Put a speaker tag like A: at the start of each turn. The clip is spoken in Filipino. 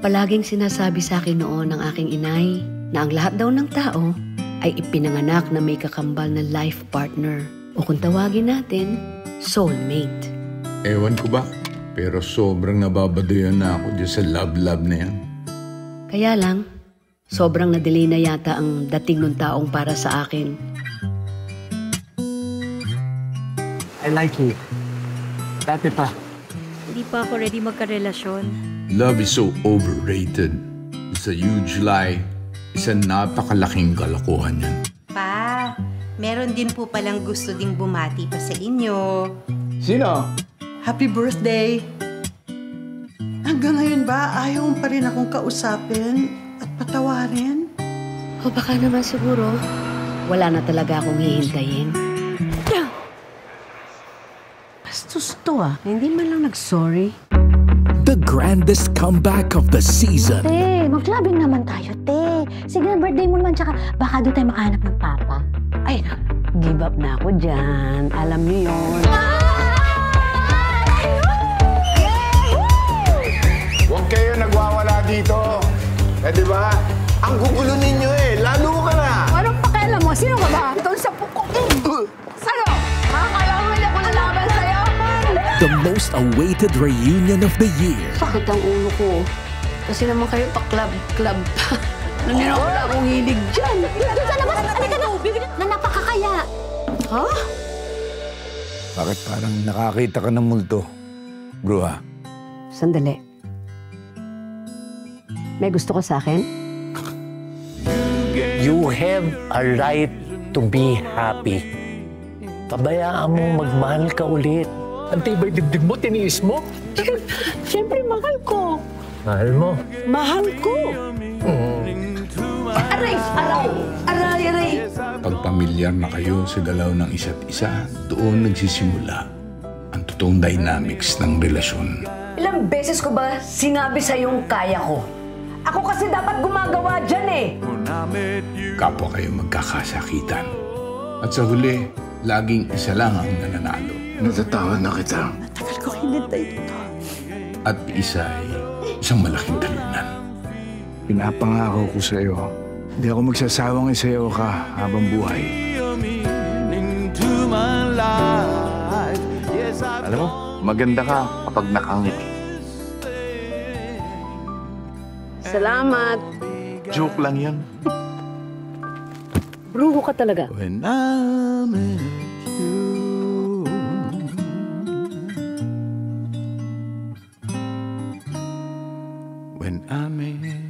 A: Palaging sinasabi sa akin noon ng aking inay na ang lahat daw ng tao ay ipinanganak na may kakambal na life partner o kung tawagin natin, soulmate.
B: Ewan ko ba, pero sobrang nababadoyan na ako dyan sa love na yan.
A: Kaya lang, sobrang na-delay na yata ang dating ng taong para sa akin.
C: I like you. Dati pa.
D: Hindi pa ako ready magkarelasyon.
B: Love is so overrated. It's a huge lie. Isang napakalaking kalokohan yan.
E: Pa, meron din po palang gusto ding bumati pa sa inyo.
C: Sino?
F: Happy birthday! Hanggang ngayon ba, ayaw mo pa rin akong kausapin at patawarin?
A: O baka naman siguro, wala na talaga akong hihintayin.
G: Bastos to hindi man lang nag-sorry.
H: The grandest comeback of the season.
G: Te, mag-clubbing naman tayo, te. Sige na, birthday mo naman, tsaka baka doon tayo makahanap ng papa. Ay, give up na ako dyan. Alam niyo yun.
C: Huwag kayo nagwawala dito. Eh, di ba? Ang gugulo ninyo lalo ka na.
G: Anong pakialam mo? Sino ka ba? Ito sa puko. Sa'yo? Makakalaman ako na laban sa'yo.
H: The most awaited reunion of the year.
A: Sakit ang ulo ko. Kasi naman kayo pa-club pa. Wala akong hilig dyan.
G: Doon sa labas, halika na. Na napakakaya.
A: Ha?
B: Bakit parang nakakita ka ng multo, bro ha?
A: Sandali. May gusto ka sa akin?
I: You have a right to be happy. Pabayaan mo magmahal ka ulit.
H: Ang tibay dibdib mo, tiniis mo.
G: Siyempre, mahal ko.
I: Mahal mo.
G: Mahal ko. Aray.
B: Pag pamilyar na kayo sa galaw ng isa't isa, doon nagsisimula ang totoong dynamics ng relasyon.
G: Ilang beses ko ba sinabi sa'yong kaya ko? Ako kasi dapat gumagawa dyan
B: Kapwa kayo magkakasakitan. At sa huli, laging isa lang ang nananalo. Natatawan na kita.
F: Matagal ko hinintay ito.
B: At isa ay isang malaking talunan.
J: Pinapangako ko sa iyo, hindi ako magsasawang isayaw ka habang buhay.
C: Alam mo, maganda ka kapag nakangiti.
A: Salamat.
C: Joke lang yan.
A: Bruho ka talaga.
B: When I met you. When I met